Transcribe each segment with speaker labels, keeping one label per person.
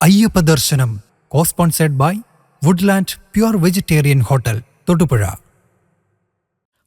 Speaker 1: Ayyappa Darshanam co-sponsored by Woodland pure vegetarian hotel Thodupuzha.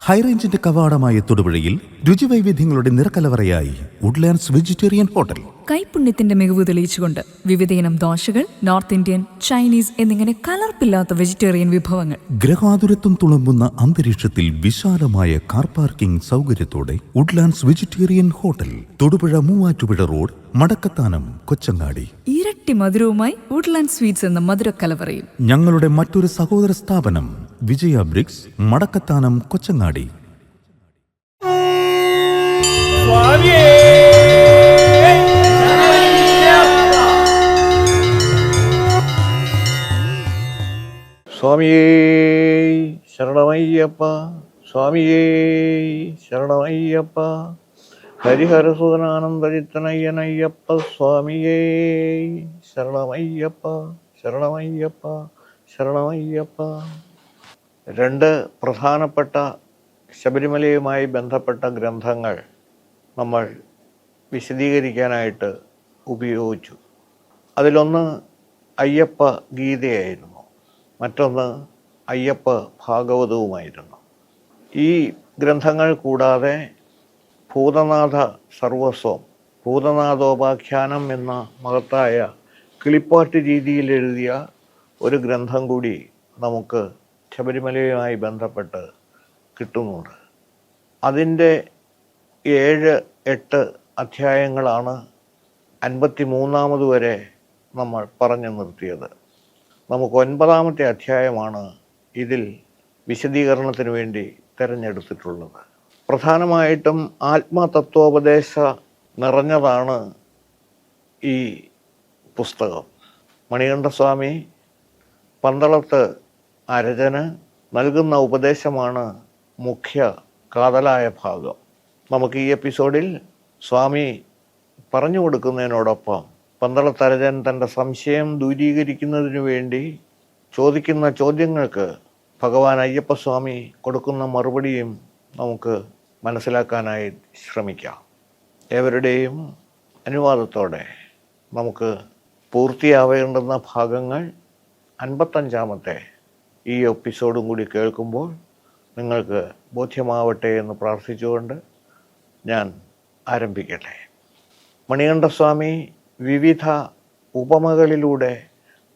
Speaker 2: ഹൈറേഞ്ചിന്റെ കവാടമായ തൊടുപുഴയിൽ രുചിവൈവിധ്യങ്ങളുടെ നിറക്കലവറയായി വുഡ്ലാൻഡ്സ് വെജിറ്റേറിയൻ ഹോട്ടൽ.
Speaker 3: കൈപ്പുണ്യത്തിന്റെ മികവ് തെളിയിച്ചുകൊണ്ട് വിവിധയിനം ദോശകൾ, നോർത്ത് ഇന്ത്യൻ, ചൈനീസ് എന്നിങ്ങനെ കലർപ്പില്ലാത്ത വെജിറ്റേറിയൻ വിഭവങ്ങൾ.
Speaker 2: ഗ്രഹാതുരത്വം തുളുമ്പുന്ന അന്തരീക്ഷത്തിൽ വിശാലമായ കാർ പാർക്കിംഗ് സൗകര്യത്തോടെ Woodlands vegetarian hotel, Thodupuzha Muvattupuzha road, Madakkathanam, Kochangadi.
Speaker 3: ഇരട്ടി മധുരവുമായി വുഡ്ലാൻഡ് സ്വീറ്റ്സ് എന്ന മധുരക്കലവറയും.
Speaker 2: ഞങ്ങളുടെ മറ്റൊരു സഹോദര സ്ഥാപനം വിജയ ബ്രിക്സ്, മടക്കത്താനം, കൊച്ചങ്ങാടി.
Speaker 4: സ്വാമിയേ ശരണമയ്യപ്പ, സ്വാമിയേ ശരണമയ്യപ്പ, ഹരിഹരസുതനാനന്ദചിത്തനയ്യനയ്യപ്പ, സ്വാമിയേ ശരണമയ്യപ്പ, ശരണമയ്യപ്പ, ശരണമയ്യപ്പ. രണ്ട് പ്രധാനപ്പെട്ട ശബരിമലയുമായി ബന്ധപ്പെട്ട ഗ്രന്ഥങ്ങൾ നമ്മൾ വിശദീകരിക്കാനായിട്ട് ഉപയോഗിച്ചു. അതിലൊന്ന് അയ്യപ്പ ഗീതയായിരുന്നു, മറ്റൊന്ന് അയ്യപ്പ ഭാഗവതവുമായിരുന്നു. ഈ ഗ്രന്ഥങ്ങൾ കൂടാതെ ഭൂതനാഥ സർവസ്വം, ഭൂതനാഥോപാഖ്യാനം എന്ന മഹത്തായ കിളിപ്പാട്ട് രീതിയിൽ എഴുതിയ ഒരു ഗ്രന്ഥം കൂടി നമുക്ക് ശബരിമലയുമായി ബന്ധപ്പെട്ട് കിട്ടുന്നുണ്ട്. അതിൻ്റെ 7-8 അധ്യായങ്ങളാണ് 53 വരെ നമ്മൾ പറഞ്ഞു നിർത്തിയത്. നമുക്ക് 9ാമത്തെ അധ്യായമാണ് ഇതിൽ വിശദീകരണത്തിന് വേണ്ടി തിരഞ്ഞെടുത്തിട്ടുള്ളത്. പ്രധാനമായിട്ടും ആത്മതത്വോപദേശ നിറഞ്ഞതാണ് ഈ പുസ്തകം. മണികണ്ഠസ്വാമി പന്തളത്ത് അരജന് നൽകുന്ന ഉപദേശമാണ് മുഖ്യ കാതലായ ഭാഗം. നമുക്ക് ഈ എപ്പിസോഡിൽ സ്വാമി പറഞ്ഞു കൊടുക്കുന്നതിനോടൊപ്പം പന്തളത്തരജൻ തൻ്റെ സംശയം ദൂരീകരിക്കുന്നതിനു വേണ്ടി ചോദിക്കുന്ന ചോദ്യങ്ങൾക്ക് ഭഗവാൻ അയ്യപ്പസ്വാമി കൊടുക്കുന്ന മറുപടിയും നമുക്ക് മനസ്സിലാക്കാനായി ശ്രമിക്കാം. ഏവരുടെയും അനുവാദത്തോടെ നമുക്ക് പൂർത്തിയാവേണ്ടുന്ന ഭാഗങ്ങൾ 55ാമത്തെ ഈ എപ്പിസോഡും കൂടി കേൾക്കുമ്പോൾ നിങ്ങൾക്ക് ബോധ്യമാവട്ടെ എന്ന് പ്രാർത്ഥിച്ചുകൊണ്ട് ഞാൻ ആരംഭിക്കട്ടെ. മണികണ്ഠസ്വാമി വിവിധ ഉപമകളിലൂടെ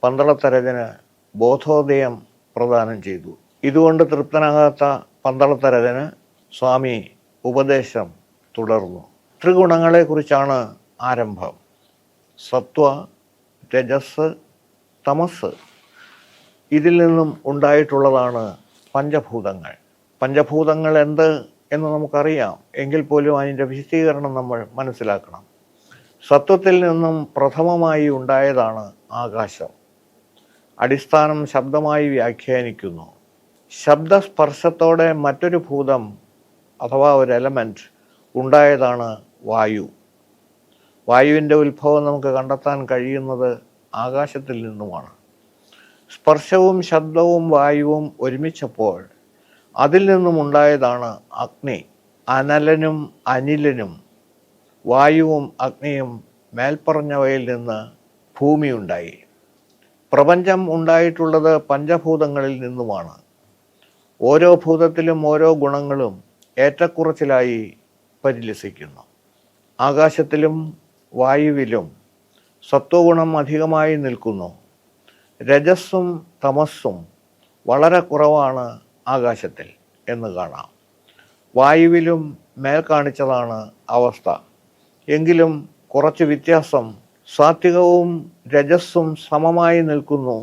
Speaker 4: പന്തളത്തരജന് ബോധോദയം പ്രദാനം ചെയ്തു. ഇതുകൊണ്ട് തൃപ്തനാകാത്ത പന്തളത്തരജന് സ്വാമി ഉപദേശം തുടർന്നു. ത്രിഗുണങ്ങളെക്കുറിച്ചാണ് ആരംഭം. സത്വ, രജസ്, തമസ്. ഇതിൽ നിന്നും ഉണ്ടായിട്ടുള്ളതാണ് പഞ്ചഭൂതങ്ങൾ. പഞ്ചഭൂതങ്ങൾ എന്ത് എന്ന് നമുക്കറിയാം, എങ്കിൽ പോലും അതിൻ്റെ വിശദീകരണം നമ്മൾ മനസ്സിലാക്കണം. സത്വത്തിൽ നിന്നും പ്രഥമമായി ഉണ്ടായതാണ് ആകാശം. അടിസ്ഥാനം ശബ്ദമായി വ്യാഖ്യാനിക്കുന്നു. ശബ്ദസ്പർശത്തോടെ മറ്റൊരു ഭൂതം അഥവാ ഒരു എലമെൻറ്റ് ഉണ്ടായതാണ് വായു. വായുവിൻ്റെ ഉത്ഭവം നമുക്ക് കണ്ടെത്താൻ കഴിയുന്നത് ആകാശത്തിൽ നിന്നുമാണ്. സ്പർശവും ശബ്ദവും വായുവും ഒരുമിച്ചപ്പോൾ അതിൽ നിന്നും ഉണ്ടായതാണ് അഗ്നി. അനലനും അനിലനും വായുവും അഗ്നിയും മേൽപ്പറഞ്ഞവയിൽ നിന്ന് ഭൂമിയുണ്ടായി. പ്രപഞ്ചം ഉണ്ടായിട്ടുള്ളത് പഞ്ചഭൂതങ്ങളിൽ നിന്നുമാണ്. ഓരോ ഭൂതത്തിലും ഓരോ ഗുണങ്ങളും ഏറ്റക്കുറച്ചിലായി പരിലസിക്കുന്നു. ആകാശത്തിലും വായുവിലും സത്വഗുണം അധികമായി നിൽക്കുന്നു. രജസ്സും തമസ്സും വളരെ കുറവാണ് ആകാശത്തിൽ എന്ന് കാണാം. വായുവിലും മേൽ കാണിച്ചതാണ് അവസ്ഥ. എങ്കിലും കുറച്ച് വ്യത്യാസം. സാത്വികവും രജസ്സും സമമായി നിൽക്കുന്നു,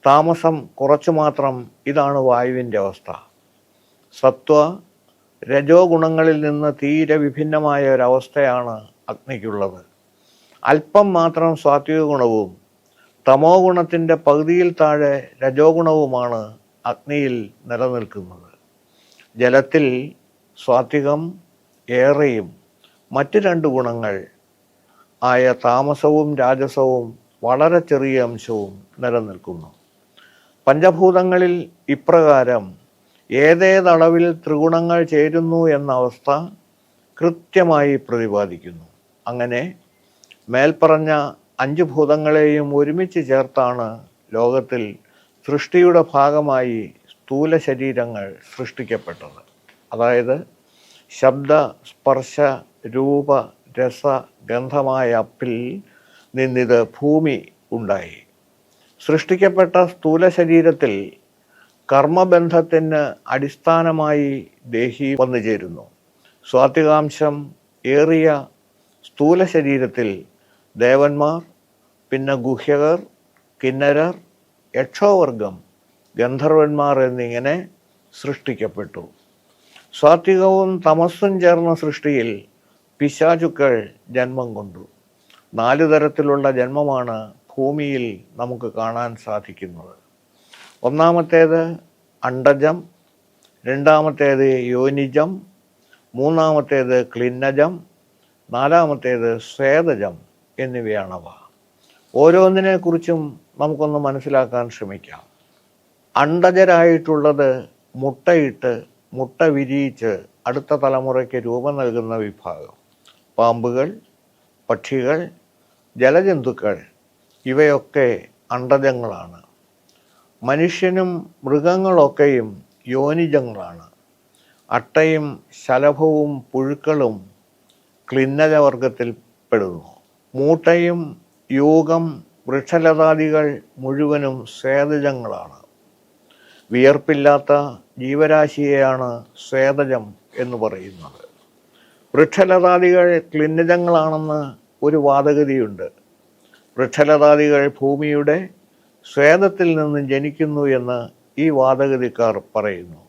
Speaker 4: താമസം കുറച്ചു മാത്രം. ഇതാണ് വായുവിൻ്റെ അവസ്ഥ. സത്വ രജോ ഗുണങ്ങളിൽ നിന്ന് തീരെ വിഭിന്നമായ ഒരവസ്ഥയാണ് അഗ്നിക്കുള്ളത്. അല്പം മാത്രം സാത്വിക ഗുണവും തമോ ഗുണത്തിൻ്റെ പകുതിയിൽ താഴെ രജോ ഗുണവുമാണ് അഗ്നിയിൽ നിലനിൽക്കുന്നത്. ജലത്തിൽ സാത്വികം ഏറെയും മറ്റ് 2 ഗുണങ്ങൾ ആയ താമസവും രാജസവും വളരെ ചെറിയ അംശവും നിലനിൽക്കുന്നു. പഞ്ചഭൂതങ്ങളിൽ ഇപ്രകാരം ഏതേതളവിൽ ത്രിഗുണങ്ങൾ ചേരുന്നു എന്ന അവസ്ഥ കൃത്യമായി പ്രതിപാദിക്കുന്നു. അങ്ങനെ മേൽപ്പറഞ്ഞ 5 ഭൂതങ്ങളെയും ഒരുമിച്ച് ചേർത്താണ് ലോകത്തിൽ സൃഷ്ടിയുടെ ഭാഗമായി സ്ഥൂല ശരീരങ്ങൾ സൃഷ്ടിക്കപ്പെട്ടത്. അതായത് ശബ്ദ, സ്പർശ, രൂപ, രസ, ഗന്ധമായ അപ്പിൽ നിന്നിത് ഭൂമി ഉണ്ടായി. സൃഷ്ടിക്കപ്പെട്ട സ്ഥൂല ശരീരത്തിൽ കർമ്മബന്ധത്തിന് അടിസ്ഥാനമായി ദേഹി വന്നു ചേരുന്നു. സ്വാത്വികാംശം ഏറിയ സ്ഥൂല ശരീരത്തിൽ ദേവന്മാർ, പിന്നെ ഗുഹ്യകർ, കിന്നരർ, യക്ഷോവർഗം, ഗന്ധർവന്മാർ എന്നിങ്ങനെ സൃഷ്ടിക്കപ്പെട്ടു. സാത്വികവും തമസ്സും ചേർന്ന സൃഷ്ടിയിൽ പിശാചുക്കൾ ജന്മം കൊണ്ടു. 4 തരത്തിലുള്ള ജന്മമാണ് ഭൂമിയിൽ നമുക്ക് കാണാൻ സാധിക്കുന്നത്. ഒന്നാമത്തേത് അണ്ഡജം, രണ്ടാമത്തേത് യോനിജം, മൂന്നാമത്തേത് ക്ലിന്നജം, നാലാമത്തേത് സ്വേദജം എന്നിവയാണവ. ഓരോന്നിനെക്കുറിച്ചും നമുക്കൊന്ന് മനസ്സിലാക്കാൻ ശ്രമിക്കാം. അണ്ഡജരായിട്ടുള്ളത് മുട്ടയിട്ട് മുട്ട വിരിയിച്ച് അടുത്ത തലമുറയ്ക്ക് രൂപം നൽകുന്ന വിഭാഗം. പാമ്പുകൾ, പക്ഷികൾ, ജലജന്തുക്കൾ ഇവയൊക്കെ അണ്ഡജങ്ങളാണ്. മനുഷ്യനും മൃഗങ്ങളൊക്കെയും യോനിജങ്ങളാണ്. അട്ടയും ശലഭവും പുഴുക്കളും ക്ലിന്നജവർഗത്തിൽ പെടുന്നു. മൂട്ടയും യൂകം, വൃക്ഷലതാദികൾ മുഴുവനും സ്വേദജങ്ങളാണ്. വിയർപ്പില്ലാത്ത ജീവരാശിയെയാണ് സ്വേദജം എന്ന് പറയുന്നത്. വൃക്ഷലതാദികൾ ക്ലിന്നജങ്ങളാണെന്ന് ഒരു വാദഗതിയുണ്ട്. വൃക്ഷലതാദികൾ ഭൂമിയുടെ സ്വേദത്തിൽ നിന്ന് ജനിക്കുന്നു എന്ന് ഈ വാദഗതിക്കാർ പറയുന്നു.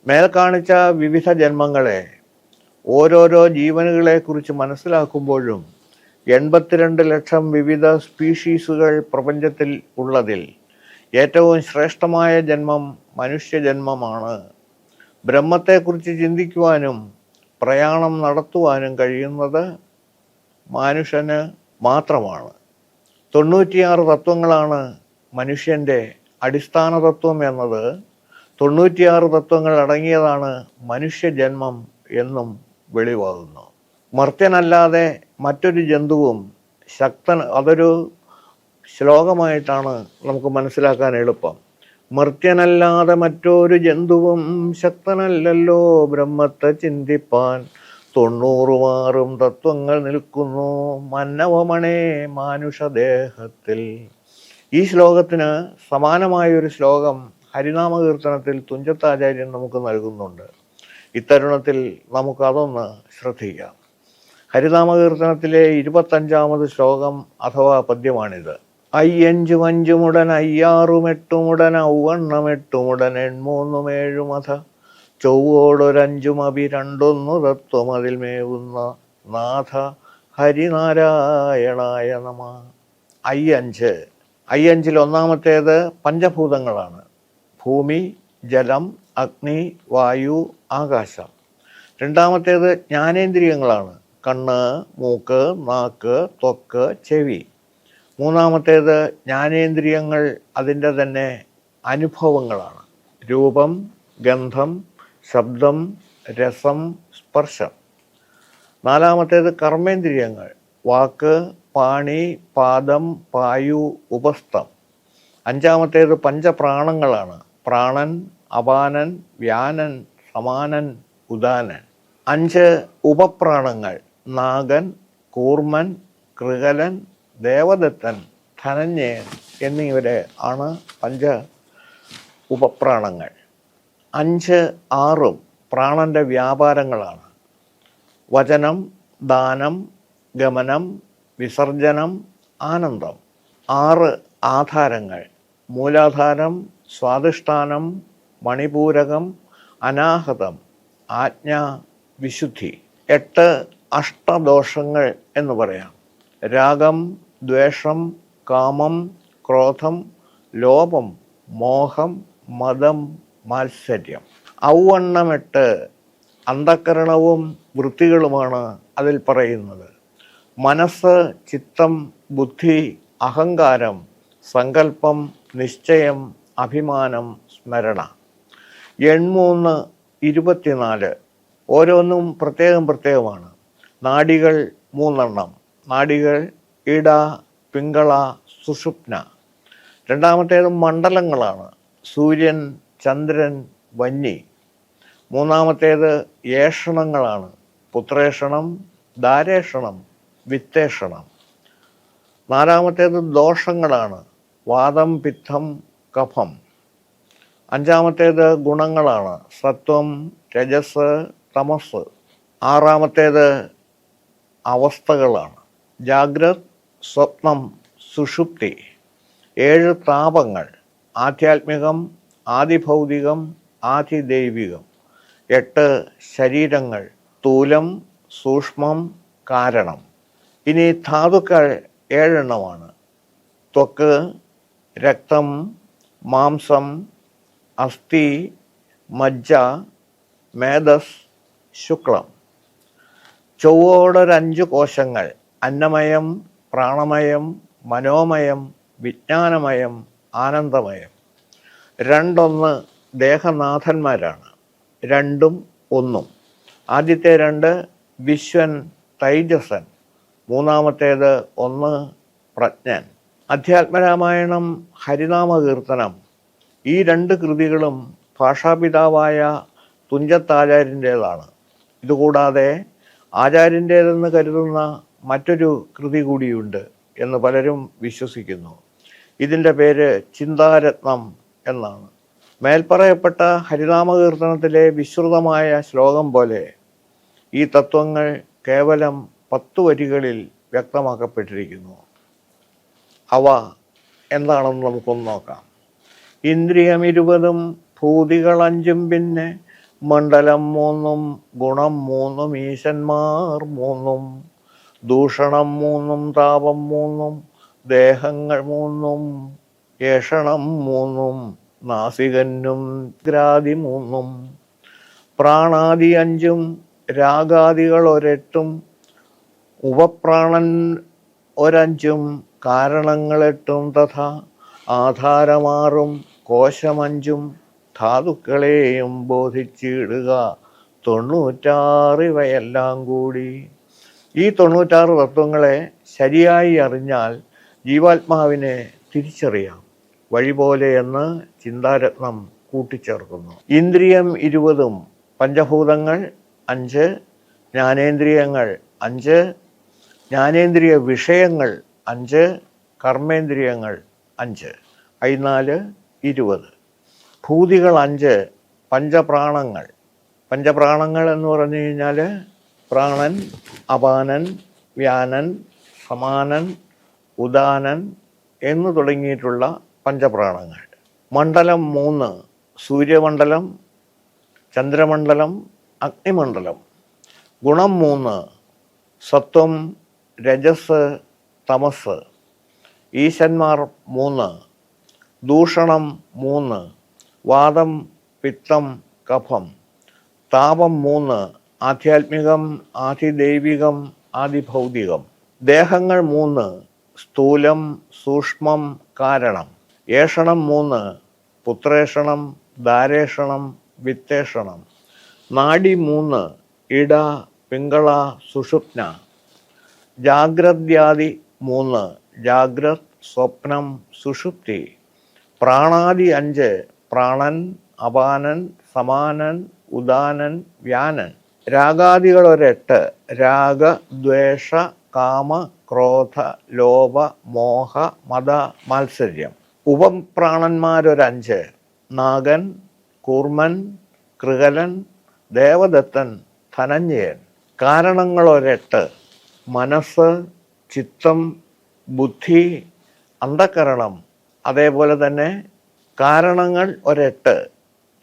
Speaker 4: മേൽ കാണിച്ച വിവിധ ജന്മങ്ങളെ, ഓരോരോ ജീവനുകളെക്കുറിച്ച് മനസ്സിലാക്കുമ്പോഴും 82 ലക്ഷം വിവിധ സ്പീഷീസുകൾ പ്രപഞ്ചത്തിൽ ഉള്ളതിൽ ഏറ്റവും ശ്രേഷ്ഠമായ ജന്മം മനുഷ്യജന്മമാണ്. ബ്രഹ്മത്തെക്കുറിച്ച് ചിന്തിക്കുവാനും പ്രയാണം നടത്തുവാനും കഴിയുന്നത് മനുഷ്യന് മാത്രമാണ്. 96 തത്വങ്ങളാണ് മനുഷ്യൻ്റെ അടിസ്ഥാന തത്വം എന്നത് 96 തത്വങ്ങൾ അടങ്ങിയതാണ് മനുഷ്യജന്മം എന്നും വെളിവാകുന്നു. മർത്യനല്ലാതെ മറ്റൊരു ജന്തുവും അതൊരു ശ്ലോകമായിട്ടാണ് നമുക്ക് മനസ്സിലാക്കാൻ എളുപ്പം. മർത്യനല്ലാതെ മറ്റൊരു ജന്തുവും ശക്തനല്ലല്ലോ ബ്രഹ്മത്തെ ചിന്തിപ്പാൻ, 96 തത്വങ്ങൾ നിൽക്കുന്നു മന്നവമണേ മാനുഷദേഹത്തിൽ. ഈ ശ്ലോകത്തിന് സമാനമായൊരു ശ്ലോകം ഹരിനാമകീർത്തനത്തിൽ തുഞ്ചത്താചാര്യൻ നമുക്ക് നൽകുന്നുണ്ട്. ഇത്തരുണത്തിൽ നമുക്കതൊന്ന് ശ്രദ്ധിക്കാം. ഹരിനാമകീർത്തനത്തിലെ 25ാമത് ശ്ലോകം അഥവാ പദ്യമാണിത്. അയ്യഞ്ചു അഞ്ചുമുടൻ അയ്യാറുമെട്ടുമുടൻ ഔവണ്ണമെട്ടുമുടൻ എൺമൂന്നുമേഴുമഥ ചൊവ്വോടൊരഞ്ചുമഭി രണ്ടൊന്നു തത്വം അതിൽ മേവുന്ന നാഥ ഹരിനാരായണായ നമ. അയ്യഞ്ചിൽ ഒന്നാമത്തേത് പഞ്ചഭൂതങ്ങളാണ്. ഭൂമി, ജലം, അഗ്നി, വായു, ആകാശം. രണ്ടാമത്തേത് ജ്ഞാനേന്ദ്രിയങ്ങളാണ്. കണ്ണ്, മൂക്ക്, നാക്ക്, ത്വക്ക്, ചെവി. മൂന്നാമത്തേത് ജ്ഞാനേന്ദ്രിയങ്ങൾ അതിൻ്റെ തന്നെ അനുഭവങ്ങളാണ്. രൂപം, ഗന്ധം, ശബ്ദം, രസം, സ്പർശം. നാലാമത്തേത് കർമ്മേന്ദ്രിയങ്ങൾ. വാക്ക്, പാണി, പാദം, പായു, ഉപസ്ഥം. അഞ്ചാമത്തേത് പഞ്ചപ്രാണങ്ങളാണ്. പ്രാണൻ, അപാനൻ, വ്യാനൻ, സമാനൻ, ഉദാനൻ. 5 ഉപപ്രാണങ്ങൾ. നാഗൻ, കൂർമൻ, കൃകലൻ, ദേവദത്തൻ, ധനഞ്ജയൻ എന്നിവരെ ആണ് ഉപപ്രാണങ്ങൾ. 5, 6 പ്രാണന്റെ വ്യാപാരങ്ങളാണ്. വചനം, ദാനം, ഗമനം, വിസർജനം, ആനന്ദം. 6 ആധാരങ്ങൾ. മൂലാധാരം, സ്വാധിഷ്ഠാനം, മണിപൂരകം, അനാഹതം, ആജ്ഞ, വിശുദ്ധി. 8 അഷ്ടദോഷങ്ങൾ എന്ന് പറയാം. രാഗം, ദ്വേഷം, കാമം, ക്രോധം, ലോഭം, മോഹം, മദം, മാത്സര്യം. ഔവണ്ണമെട്ട് അന്ധക്കരണവും വൃത്തികളുമാണ് അതിൽ പറയുന്നത്. മനസ്സ്, ചിത്തം, ബുദ്ധി, അഹങ്കാരം, സങ്കല്പം, നിശ്ചയം, അഭിമാനം, സ്മരണ. 83, 24 ഓരോന്നും പ്രത്യേകമാണ്. നാഡികൾ 3 നാഡികൾ ഇട, പിങ്കള, സുഷുപ്ന. രണ്ടാമത്തേത് മണ്ഡലങ്ങളാണ്. സൂര്യൻ, ചന്ദ്രൻ, വന്നി. മൂന്നാമത്തേത് ഏഷണങ്ങളാണ്. പുത്രേഷണം, ദാരേഷണം, വിത്തേഷണം. നാലാമത്തേത് ദോഷങ്ങളാണ്. വാതം, പിത്തം, കഫം. അഞ്ചാമത്തേത് ഗുണങ്ങളാണ്. സത്വം, രജസ്, തമസ്. ആറാമത്തേത് അവസ്ഥകളാണ്. ജാഗ്രത്, സ്വപ്നം, സുഷുപ്തി. 7 താപങ്ങൾ. ആധ്യാത്മികം, ആദിഭൗതികം, ആദിദൈവികം. 8 ശരീരങ്ങൾ. സ്ഥൂലം, സൂക്ഷ്മം, കാരണം. ഇനി ധാതുക്കൾ 7 എണ്ണമാണ്. ത്വക്ക്, രക്തം, മാംസം, അസ്ഥി, മജ്ജ, മേധസ്, ശുക്ലം. ചൊവ്വോടൊരു 5 കോശങ്ങൾ. അന്നമയം, പ്രാണമയം, മനോമയം, വിജ്ഞാനമയം, ആനന്ദമയം. 2 ദേഹനാഥന്മാരാണ്. 2 1. ആദ്യത്തെ 2 വിശ്വൻ, തൈജസൻ. മൂന്നാമത്തേത് 1 പ്രജ്ഞൻ. അധ്യാത്മരാമായണം, ഹരിനാമകീർത്തനം, ഈ 2 കൃതികളും ഭാഷാപിതാവായ തുഞ്ചത്താചാര്യൻ്റേതാണ്. ഇതുകൂടാതെ ആചാര്യൻ്റേതെന്ന് കരുതുന്ന മറ്റൊരു കൃതി കൂടിയുണ്ട് എന്ന് പലരും വിശ്വസിക്കുന്നു. ഇതിൻ്റെ പേര് ചിന്താരത്നം എന്നാണ്. മേൽപ്പറയപ്പെട്ട ഹരിനാമകീർത്തനത്തിലെ വിശ്രുതമായ ശ്ലോകം പോലെ ഈ തത്വങ്ങൾ കേവലം 10 വരികളിൽ വ്യക്തമാക്കപ്പെട്ടിരിക്കുന്നു. അവ എന്താണെന്ന് നമുക്കൊന്ന് നോക്കാം. ഇന്ദ്രിയം 20, ഭൂതികൾ 5, പിന്നെ മണ്ഡലം 3, ഗുണം 3, ഈശന്മാർ 3, ദൂഷണം 3, താപം 3, ദേഹങ്ങൾ 3, ഏഷണം 3, നാസികനും ഗ്രാദി 3, പ്രാണാദി 5, രാഗാദികൾ 8, ഉപപ്രാണൻ 5, കാരണങ്ങൾ 8 തഥാ ആധാരം 6, കോശം 5, ധാതുക്കളെയും ബോധിച്ചിടുക 96 ഇവയെല്ലാം കൂടി. ഈ 96 തത്വങ്ങളെ ശരിയായി അറിഞ്ഞാൽ ജീവാത്മാവിനെ തിരിച്ചറിയാം വഴി പോലെ എന്ന് ചിന്താരത്നം കൂട്ടിച്ചേർക്കുന്നു. ഇന്ദ്രിയം 20, പഞ്ചഭൂതങ്ങൾ 5, ജ്ഞാനേന്ദ്രിയങ്ങൾ 5, ജ്ഞാനേന്ദ്രിയ വിഷയങ്ങൾ 5, കർമ്മേന്ദ്രിയങ്ങൾ 5, 4 20. ഭൂതികൾ 5, പഞ്ചപ്രാണങ്ങൾ. പഞ്ചപ്രാണങ്ങൾ എന്ന് പറഞ്ഞു കഴിഞ്ഞാൽ പ്രാണൻ, അപാനൻ, വ്യാനൻ, സമാനൻ, ഉദാനൻ എന്ന് തുടങ്ങിയിട്ടുള്ള പഞ്ചപ്രാണങ്ങൾ. മണ്ഡലം 3, സൂര്യമണ്ഡലം, ചന്ദ്രമണ്ഡലം, അഗ്നിമണ്ഡലം. ഗുണം 3, സത്വം, രജസ്, തമസ്. ഈശന്മാർ 3, ദൂഷണം 3, വാതം, പിത്തം, കഫം. താപം 3, ആധ്യാത്മികം, ആദിദൈവികം, ആദിഭൗതികം. ദേഹങ്ങൾ 3, സ്ഥൂലം, സൂക്ഷ്മം, കാരണം. ഏഷണം 3, പുത്രേഷണം, ദാരേഷണം, വിത്തേഷണം. നാഡി 3, ഇട, പിങ്കള, സുഷുപ്ന. ജാഗ്രദ്യാദി 3, ജാഗ്രത്, സ്വപ്നം, സുഷുപ്തി. പ്രാണാദി 5, പ്രാണൻ, അപാനൻ, സമാനൻ, ഉദാനൻ, വ്യാനൻ. രാഗാദികൾ 8, രാഗ, ദ്വേഷ, കാമ, ക്രോധ, ലോഭ, മോഹ, മത, മാത്സര്യം. ഉപപ്രാണന്മാർ 5, നാഗൻ, കൂർമൻ, കൃകലൻ, ദേവദത്തൻ, ധനഞ്ജയൻ. കാരണങ്ങൾ 8, മനസ്സ്, ചിത്തം, ബുദ്ധി, അന്ധകരണം. അതേപോലെ തന്നെ കാരണങ്ങൾ 8,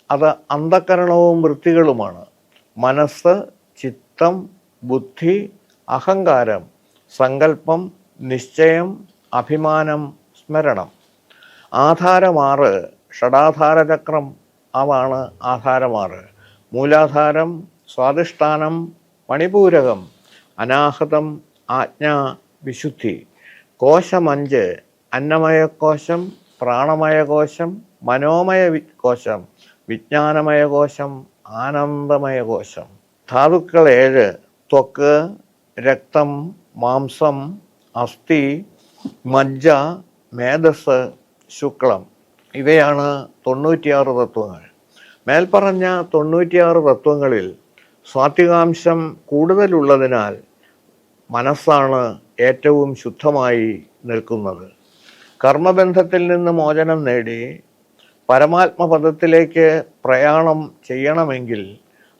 Speaker 4: അത് അന്ധകരണവും വൃത്തികളുമാണ്. മനസ്സ്, ചിത്തം, ബുദ്ധി, അഹങ്കാരം, സങ്കല്പം, നിശ്ചയം, അഭിമാനം, സ്മരണം. ആധാരം 6, ഷഡാധാരചക്രം, അതാണ് ആധാരം 6. മൂലാധാരം, സ്വാധിഷ്ഠാനം, മണിപൂരകം, അനാഹതം, ആജ്ഞ, വിശുദ്ധി. കോശം 5, അന്നമയകോശം, പ്രാണമയകോശം, മനോമയ കോശം, വിജ്ഞാനമയകോശം, ആനന്ദമയകോശം. ധാതുക്കൾ 7, ത്വക്ക്, രക്തം, മാംസം, അസ്ഥി, മജ്ജ, മേധസ്, ശുക്ലം ഇവയാണ് 96 തത്വങ്ങൾ. മേൽപ്പറഞ്ഞ 96 തത്വങ്ങളിൽ സ്വാത്വികാംശം കൂടുതലുള്ളതിനാൽ മനസ്സാണ് ഏറ്റവും ശുദ്ധമായി നിൽക്കുന്നത്. കർമ്മബന്ധത്തിൽ നിന്ന് മോചനം നേടി പരമാത്മപദത്തിലേക്ക് പ്രയാണം ചെയ്യണമെങ്കിൽ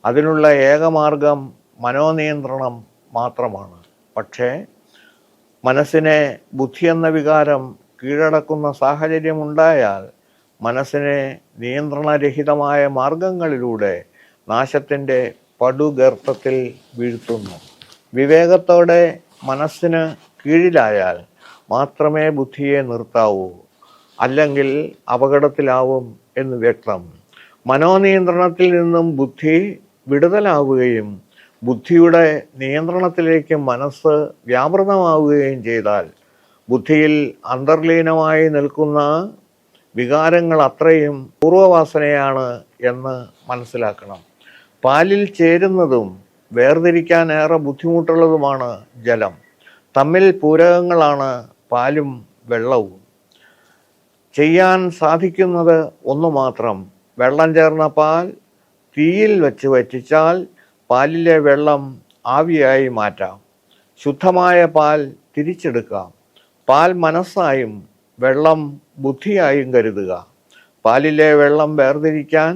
Speaker 4: അതിനുള്ള ഏകമാർഗം മനോനിയന്ത്രണം മാത്രമാണ്. പക്ഷേ മനസ്സിനെ ബുദ്ധി എന്ന വികാരം കീഴടക്കുന്ന സാഹചര്യമുണ്ടായാൽ മനസ്സിനെ നിയന്ത്രണരഹിതമായ മാർഗങ്ങളിലൂടെ നാശത്തിൻ്റെ പടുഗർത്തത്തിൽ വീഴ്ത്തുന്നു. വിവേകത്തോടെ മനസ്സിന് കീഴിലായാൽ മാത്രമേ ബുദ്ധിയെ നിർത്താവൂ, അല്ലെങ്കിൽ അപകടത്തിലാവും എന്ന് വ്യക്തം. മനോനിയന്ത്രണത്തിൽ നിന്നും ബുദ്ധി വിടുതലാവുകയും ബുദ്ധിയുടെ നിയന്ത്രണത്തിലേക്ക് മനസ്സ് വ്യാപൃതമാവുകയും ചെയ്താൽ ബുദ്ധിയിൽ അന്തർലീനമായി നിൽക്കുന്ന വികാരങ്ങൾ അത്രയും പൂർവവാസനയാണ് എന്ന് മനസ്സിലാക്കണം. പാലിൽ ചേരുന്നതും വേർതിരിക്കാൻ ഏറെ ബുദ്ധിമുട്ടുള്ളതുമാണ് ജലം. തമ്മിൽ പൂരകങ്ങളാണ് പാലും വെള്ളവും. ചെയ്യാൻ സാധിക്കുന്നത് ഒന്നു മാത്രം. വെള്ളം ചേർന്ന പാൽ തീയിൽ വെച്ച് വറ്റിച്ചാൽ പാലിലെ വെള്ളം ആവിയായി മാറ്റാം. ശുദ്ധമായ പാൽ തിരിച്ചെടുക്കാം. പാൽ മനസ്സായും വെള്ളം ബുദ്ധിയായും കരുതുക. പാലിലെ വെള്ളം വേർതിരിക്കാൻ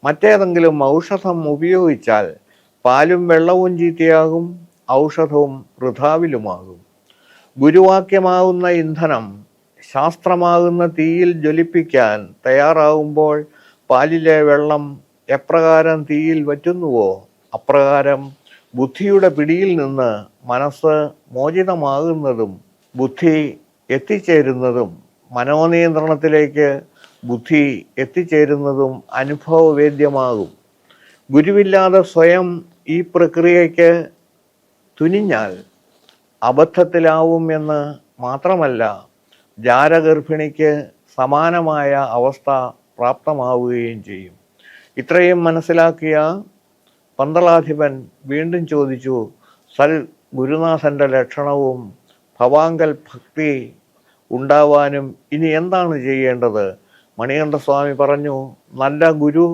Speaker 4: മറ്റേതെങ്കിലും ഔഷധം ഉപയോഗിച്ചാൽ പാലും വെള്ളവും ചീത്തയാകും, ഔഷധവും വൃഥാവിലുമാകും. ഗുരുവാക്യമാകുന്ന ഇന്ധനം ശാസ്ത്രമാകുന്ന തീയിൽ ജ്വലിപ്പിക്കാൻ തയ്യാറാവുമ്പോൾ പാലിലെ വെള്ളം എപ്രകാരം തീയിൽ വറ്റുന്നുവോ അപ്രകാരം ബുദ്ധിയുടെ പിടിയിൽ നിന്ന് മനസ്സ് മോചിതമാകുന്നതും ബുദ്ധി എത്തിച്ചേരുന്നതും മനോനിയന്ത്രണത്തിലേക്ക് ബുദ്ധി എത്തിച്ചേരുന്നതും അനുഭവവേദ്യമാകും. ഗുരുവില്ലാതെ സ്വയം ഈ പ്രക്രിയയ്ക്ക് തുനിഞ്ഞാൽ അബദ്ധത്തിലാവും എന്ന് മാത്രമല്ല, ജാരഗർഭിണിക്ക് സമാനമായ അവസ്ഥ പ്രാപ്തമാവുകയും ചെയ്യും. ഇത്രയും മനസ്സിലാക്കിയ പന്തളാധിപൻ വീണ്ടും ചോദിച്ചു, സൽ ഗുരുനാഥൻ്റെ ലക്ഷണവും ഭവാങ്കൽ ഭക്തി ഉണ്ടാവാനും ഇനി എന്താണ് ചെയ്യേണ്ടത്? മണികണ്ഠസ്വാമി പറഞ്ഞു, നല്ല ഗുരു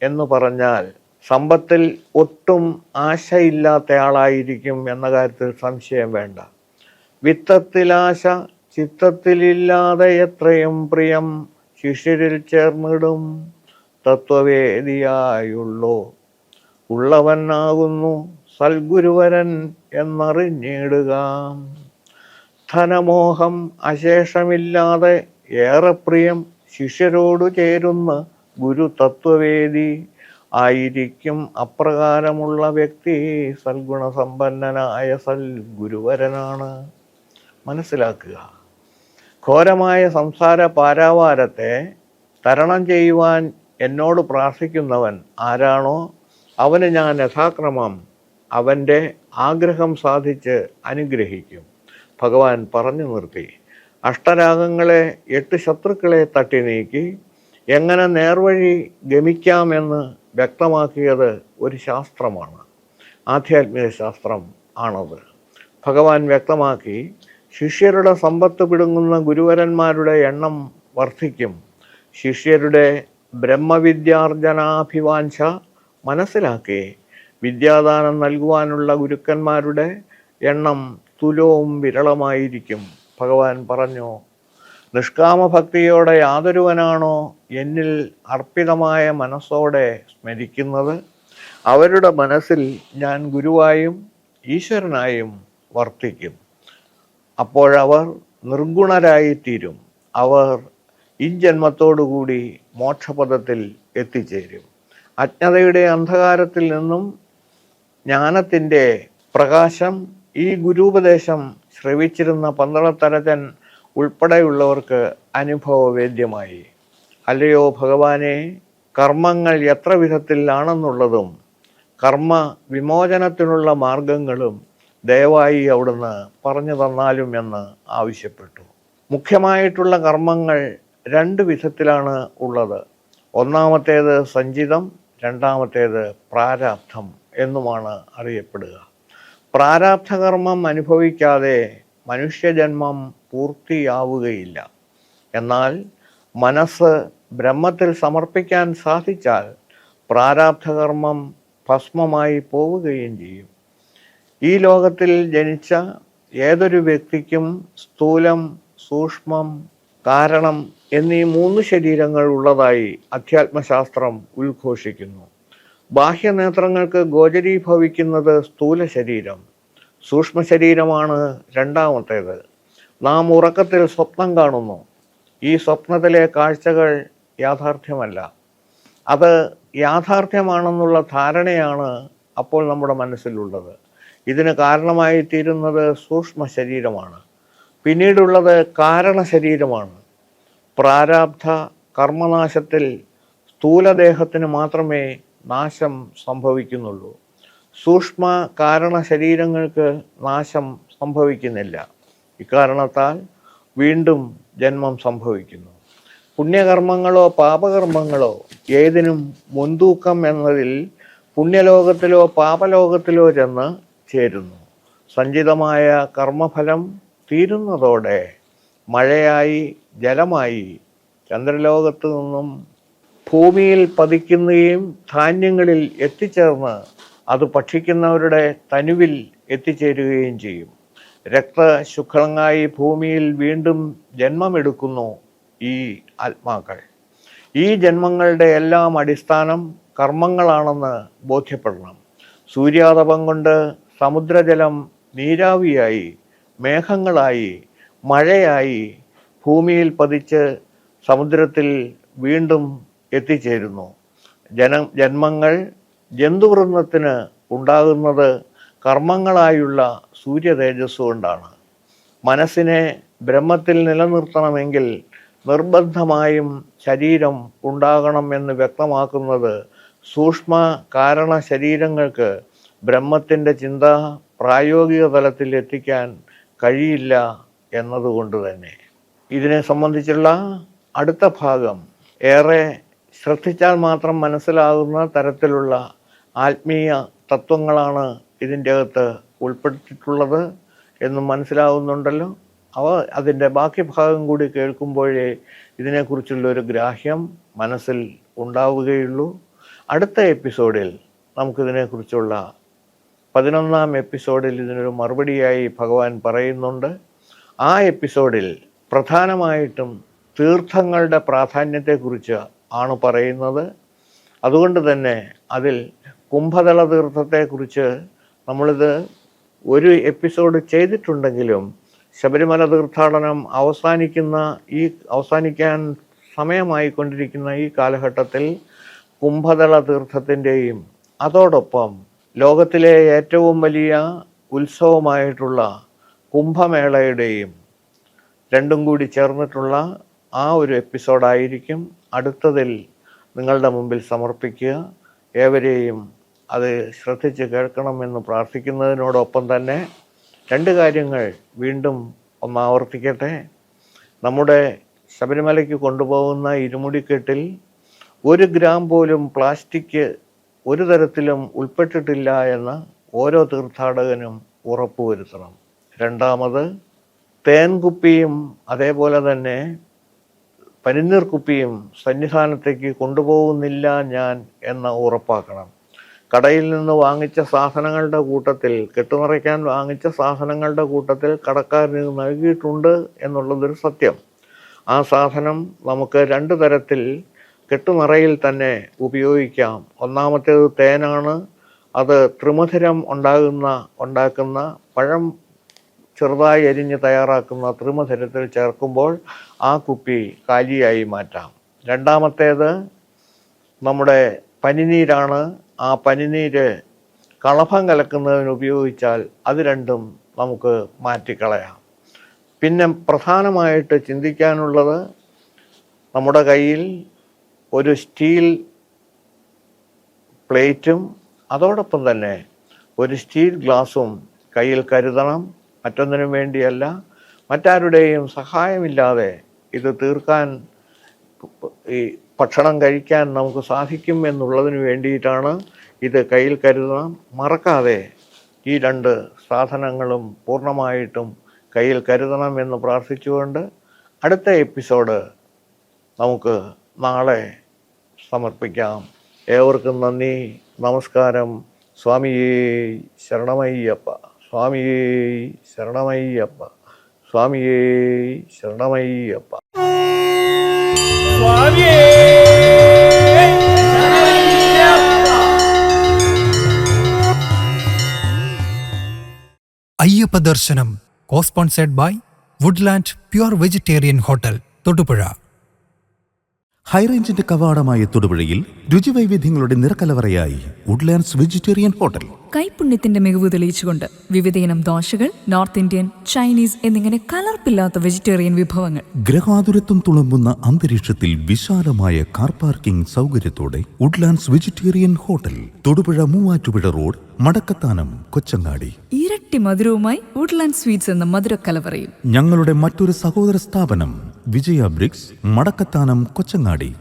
Speaker 4: എന്ന് പറഞ്ഞാൽ സമ്പത്തിൽ ഒട്ടും ആശയില്ലാത്തയാളായിരിക്കും എന്ന കാര്യത്തിൽ സംശയം വേണ്ട. വിത്തത്തിലാശ ചിത്തത്തിലില്ലാതെ എത്രയും പ്രിയം ശിഷ്യരിൽ ചേർന്നിടും തത്വവേദിയായുള്ളോ ഉള്ളവനാകുന്നു സൽഗുരുവരൻ എന്നറിഞ്ഞിടുക. ധനമോഹം അശേഷമില്ലാതെ ഏറെ പ്രിയം ശിഷ്യരോടു ചേരുന്ന ഗുരു തത്വവേദി ആയിരിക്കും. അപ്രകാരമുള്ള വ്യക്തി സൽഗുണസമ്പന്നനായ സൽഗുരുവരനാണ്. മനസ്സിലാക്കുക. ഘോരമായ സംസാര പാരാവാരത്തെ തരണം ചെയ്യുവാൻ എന്നോട് പ്രാർത്ഥിക്കുന്നവൻ ആരാണോ അവന് ഞാൻ യഥാക്രമം അവൻ്റെ ആഗ്രഹം സാധിച്ച് അനുഗ്രഹിക്കും. ഭഗവാൻ പറഞ്ഞു നിർത്തി. അഷ്ടരാഗങ്ങളെ 8 ശത്രുക്കളെ തട്ടി നീക്കി എങ്ങനെ നേർവഴി ഗമിക്കാമെന്ന് വ്യക്തമാക്കിയത് ഒരു ശാസ്ത്രമാണ്. ആധ്യാത്മിക ശാസ്ത്രം ആണത്. ഭഗവാൻ വ്യക്തമാക്കി, ശിഷ്യരുടെ സമ്പത്ത് പിടുങ്ങുന്ന ഗുരുവരന്മാരുടെ എണ്ണം വർദ്ധിക്കും. ശിഷ്യരുടെ ബ്രഹ്മവിദ്യാർജനാഭിവാഞ്ച മനസ്സിലാക്കി വിദ്യാദാനം നൽകുവാനുള്ള ഗുരുക്കന്മാരുടെ എണ്ണം തുലവും വിരളമായിരിക്കും. ഭഗവാൻ പറഞ്ഞു, നിഷ്കാമഭക്തിയോടെ യാതൊരുവനാണോ എന്നിൽ അർപ്പിതമായ മനസ്സോടെ സ്മരിക്കുന്നത് അവരുടെ മനസ്സിൽ ഞാൻ ഗുരുവായും ഈശ്വരനായും വർത്തിക്കും. അപ്പോഴവർ നിർഗുണരായിത്തീരും. അവർ ഈ ജന്മത്തോടുകൂടി മോക്ഷപദത്തിൽ എത്തിച്ചേരും. അജ്ഞതയുടെ അന്ധകാരത്തിൽ നിന്നും ജ്ഞാനത്തിൻ്റെ പ്രകാശം ഈ ഗുരുപദേശം ശ്രവിച്ചിരുന്ന പന്തളത്തരചൻ ഉൾപ്പെടെയുള്ളവർക്ക് അനുഭവവേദ്യമായി. അല്ലയോ ഭഗവാനെ, കർമ്മങ്ങൾ എത്ര വിധത്തിലാണെന്നുള്ളതും കർമ്മ വിമോചനത്തിനുള്ള മാർഗങ്ങളും ദയവായി അവിടുന്ന് പറഞ്ഞു തന്നാലും എന്ന് ആവശ്യപ്പെട്ടു. മുഖ്യമായിട്ടുള്ള കർമ്മങ്ങൾ 2 വിധത്തിലാണ് ഉള്ളത്. ഒന്നാമത്തേത് സഞ്ചിതം, രണ്ടാമത്തേത് പ്രാരാബ്ധം എന്നുമാണ് അറിയപ്പെടുക. പ്രാരാബ്ധകർമ്മം അനുഭവിക്കാതെ മനുഷ്യജന്മം പൂർത്തിയാവുകയില്ല. എന്നാൽ മനസ്സ് ബ്രഹ്മത്തിൽ സമർപ്പിക്കാൻ സാധിച്ചാൽ പ്രാരാബ്ധകർമ്മം ഭസ്മമായി പോവുകയും ചെയ്യും. ഈ ലോകത്തിൽ ജനിച്ച ഏതൊരു വ്യക്തിക്കും സ്ഥൂലം, സൂക്ഷ്മം, കാരണം എന്നീ 3 ശരീരങ്ങൾ ഉള്ളതായി അധ്യാത്മശാസ്ത്രം ഉദ്ഘോഷിക്കുന്നു. ബാഹ്യനേത്രങ്ങൾക്ക് ഗോചരീഭവിക്കുന്നത് സ്ഥൂല ശരീരം, സൂക്ഷ്മ ശരീരമാണ് രണ്ടാമത്തേത്. നാം ഉറക്കത്തിൽ സ്വപ്നം കാണുന്നു. ഈ സ്വപ്നത്തിലെ കാഴ്ചകൾ യാഥാർത്ഥ്യമല്ല. അത് യാഥാർത്ഥ്യമാണെന്നുള്ള ധാരണയാണ് അപ്പോൾ നമ്മുടെ മനസ്സിലുള്ളത്. ഇതിന് കാരണമായി തീരുന്നത് സൂക്ഷ്മ ശരീരമാണ്. പിന്നീടുള്ളത് കാരണ ശരീരമാണ്. പ്രാരാബ്ധ കർമ്മനാശത്തിൽ സ്ഥൂലദേഹത്തിന് മാത്രമേ നാശം സംഭവിക്കുന്നുള്ളൂ. സൂക്ഷ്മ കാരണ ശരീരങ്ങൾക്ക് നാശം സംഭവിക്കുന്നില്ല. ഇക്കാരണത്താൽ വീണ്ടും ജന്മം സംഭവിക്കുന്നു. പുണ്യകർമ്മങ്ങളോ പാപകർമ്മങ്ങളോ ഏതിനും മുൻതൂക്കം എന്നതിൽ പുണ്യലോകത്തിലോ പാപലോകത്തിലോ ചെന്ന് ചേരുന്നു. സഞ്ചിതമായ കർമ്മഫലം തീരുന്നതോടെ മഴയായി ജലമായി ചന്ദ്രലോകത്തു നിന്നും ഭൂമിയിൽ പതിക്കുകയും ധാന്യങ്ങളിൽ എത്തിച്ചേർന്ന് അത് ഭക്ഷിക്കുന്നവരുടെ തനുവിൽ എത്തിച്ചേരുകയും ചെയ്യും. രക്തശുക്ലങ്ങളായി ഭൂമിയിൽ വീണ്ടും ജന്മമെടുക്കുന്നു ഈ ആത്മാക്കൾ. ഈ ജന്മങ്ങളുടെ എല്ലാം അടിസ്ഥാനം കർമ്മങ്ങളാണെന്ന് ബോധ്യപ്പെടണം. സൂര്യാതപം കൊണ്ട് സമുദ്രജലം നീരാവിയായി, മേഘങ്ങളായി, മഴയായി ഭൂമിയിൽ പതിച്ച് സമുദ്രത്തിൽ വീണ്ടും എത്തിച്ചേരുന്നു. ജന്മങ്ങൾ ജന്തുവൃന്ദത്തിന് ഉണ്ടാകുന്നത് കർമ്മങ്ങളായുള്ള സൂര്യതേജസ് കൊണ്ടാണ്. മനസ്സിനെ ബ്രഹ്മത്തിൽ നിലനിർത്തണമെങ്കിൽ നിർബന്ധമായും ശരീരം ഉണ്ടാകണം എന്ന് വ്യക്തമാക്കുന്നത് സൂക്ഷ്മ കാരണ ശരീരങ്ങൾക്ക് ബ്രഹ്മത്തിൻ്റെ ചിന്ത പ്രായോഗിക തലത്തിൽ എത്തിക്കാൻ കഴിയില്ല എന്നതുകൊണ്ട് തന്നെ. ഇതിനെ സംബന്ധിച്ചുള്ള അടുത്ത ഭാഗം ഏറെ ശ്രദ്ധിച്ചാൽ മാത്രം മനസ്സിലാകുന്ന തരത്തിലുള്ള ആത്മീയ തത്വങ്ങളാണ് ഇതിൻ്റെ അകത്ത് ഉൾപ്പെടുത്തിയിട്ടുള്ളത് എന്ന് മനസ്സിലാവുന്നുണ്ടല്ലോ. അതിൻ്റെ ബാക്കി ഭാഗം കൂടി കേൾക്കുമ്പോഴേ ഇതിനെക്കുറിച്ചുള്ളൊരു ഗ്രാഹ്യം മനസ്സിൽ ഉണ്ടാവുകയുള്ളൂ. അടുത്ത എപ്പിസോഡിൽ നമുക്കിതിനെക്കുറിച്ചുള്ള 11ാം എപ്പിസോഡിൽ ഇതിനൊരു മറുപടിയായി ഭഗവാൻ പറയുന്നുണ്ട്. ആ എപ്പിസോഡിൽ പ്രധാനമായിട്ടും തീർത്ഥങ്ങളുടെ പ്രാധാന്യത്തെക്കുറിച്ച് ആണ് പറയുന്നത്. അതുകൊണ്ട് തന്നെ അതിൽ കുംഭതള തീർത്ഥത്തെക്കുറിച്ച് നമ്മളിത് ഒരു എപ്പിസോഡ് ചെയ്തിട്ടുണ്ടെങ്കിലും ശബരിമല തീർത്ഥാടനം അവസാനിക്കാൻ സമയമായിക്കൊണ്ടിരിക്കുന്ന ഈ കാലഘട്ടത്തിൽ കുംഭതള തീർത്ഥത്തിൻ്റെയും അതോടൊപ്പം ലോകത്തിലെ ഏറ്റവും വലിയ ഉത്സവമായിട്ടുള്ള കുംഭമേളയുടെയും രണ്ടും കൂടി ചേർന്നിട്ടുള്ള ആ ഒരു എപ്പിസോഡായിരിക്കും അടുത്തതിൽ നിങ്ങളുടെ മുമ്പിൽ സമർപ്പിക്കുക. ഏവരെയും അത് ശ്രദ്ധിച്ച് കേൾക്കണമെന്ന് പ്രാർത്ഥിക്കുന്നതിനോടൊപ്പം തന്നെ 2 കാര്യങ്ങൾ വീണ്ടും ആവർത്തിക്കട്ടെ. നമ്മുടെ ശബരിമലയ്ക്ക് കൊണ്ടുപോകുന്ന ഇരുമുടിക്കെട്ടിൽ 1 ഗ്രാം പോലും പ്ലാസ്റ്റിക് ഒരു തരത്തിലും ഉൾപ്പെട്ടിട്ടില്ല എന്ന് ഓരോ തീർത്ഥാടകനും ഉറപ്പുവരുത്തണം. രണ്ടാമത്, തേൻകുപ്പിയും അതേപോലെ തന്നെ പനിനീർ കുപ്പിയും സന്നിധാനത്തേക്ക് കൊണ്ടുപോകുന്നില്ല ഞാൻ എന്ന് ഉറപ്പാക്കണം. കടയിൽ നിന്ന് വാങ്ങിച്ച സാധനങ്ങളുടെ കൂട്ടത്തിൽ, കെട്ടുനിറയ്ക്കാൻ വാങ്ങിച്ച സാധനങ്ങളുടെ കൂട്ടത്തിൽ കടക്കാരന് നൽകിയിട്ടുണ്ട് എന്നുള്ളതൊരു സത്യം. ആ സാധനം നമുക്ക് 2 തരത്തിൽ കെട്ടുനിറയിൽ തന്നെ ഉപയോഗിക്കാം. ഒന്നാമത്തേത് തേനാണ്. അത് ത്രിമധുരം ഉണ്ടാക്കുന്ന പഴം ചെറുതായി അരിഞ്ഞ് തയ്യാറാക്കുന്ന ത്രിമധുരത്തിൽ ചേർക്കുമ്പോൾ ആ കുപ്പി കാലിയായി മാറ്റാം. രണ്ടാമത്തേത് നമ്മുടെ പനിനീരാണ്. ആ പനിനീര് കളഭം കലക്കുന്നതിന് ഉപയോഗിച്ചാൽ അത് രണ്ടും നമുക്ക് മാറ്റിക്കളയാം. പിന്നെ പ്രധാനമായിട്ട് ചിന്തിക്കാനുള്ളത്, നമ്മുടെ കയ്യിൽ ഒരു സ്റ്റീൽ പ്ലേറ്റും അതോടൊപ്പം തന്നെ ഒരു സ്റ്റീൽ ഗ്ലാസും കയ്യിൽ കരുതണം. മറ്റൊന്നിനും വേണ്ടിയല്ല, മറ്റാരുടെയും സഹായമില്ലാതെ ഇത് തീർക്കാൻ, ഈ ഭക്ഷണം കഴിക്കാൻ നമുക്ക് സാധിക്കും എന്നുള്ളതിന് വേണ്ടിയിട്ടാണ് ഇത് കയ്യിൽ കരുതണം. മറക്കാതെ ഈ 2 സാധനങ്ങളും പൂർണ്ണമായിട്ടും കയ്യിൽ കരുതണമെന്ന് പ്രാർത്ഥിച്ചുകൊണ്ട് അടുത്ത എപ്പിസോഡ് നമുക്ക് നാളെ സമർപ്പിക്കാം. ഏവർക്കും നന്ദി, നമസ്കാരം. സ്വാമിയേ ശരണമയ്യപ്പ, സ്വാമിയേ ശരണമയ്യപ്പ, സ്വാമിയേ ശരണമയ്യപ്പ.
Speaker 1: Ayyappa Darshanam co-sponsored by Woodland pure vegetarian hotel Thodupuzha.
Speaker 2: ഹൈറേഞ്ചിന്റെ കവാടമായ തൊടുപുഴയിൽ രുചിവൈവിധ്യങ്ങളുടെ നിറക്കലവറയായി വുഡ്ലാൻഡ്സ് വെജിറ്റേറിയൻ ഹോട്ടൽ.
Speaker 3: കൈപുണ്യത്തിന്റെ മികവ് തെളിയിച്ചുകൊണ്ട് വിവിധയിനം ദോശകൾ, നോർത്ത് ഇന്ത്യൻ, ചൈനീസ് എന്നിങ്ങനെ കലർപ്പില്ലാത്ത വെജിറ്റേറിയൻ വിഭവങ്ങൾ.
Speaker 2: ഗ്രഹാതുരത്വം തുളുമ്പുന്ന അന്തരീക്ഷത്തിൽ വിശാലമായ കാർ പാർക്കിംഗ് സൗകര്യത്തോടെ Woodlands vegetarian hotel, Thodupuzha Muvattupuzha road, Madakkathanam, Kochangadi.
Speaker 3: ഇരട്ടി മധുരവുമായി വുഡ്ലാൻഡ് സ്വീറ്റ്സ് എന്ന മധുരക്കലവറയും.
Speaker 2: ഞങ്ങളുടെ മറ്റൊരു സഹോദര സ്ഥാപനം വിജയ ബ്രിക്സ്, മടക്കത്താനം, കൊച്ചങ്ങാടി.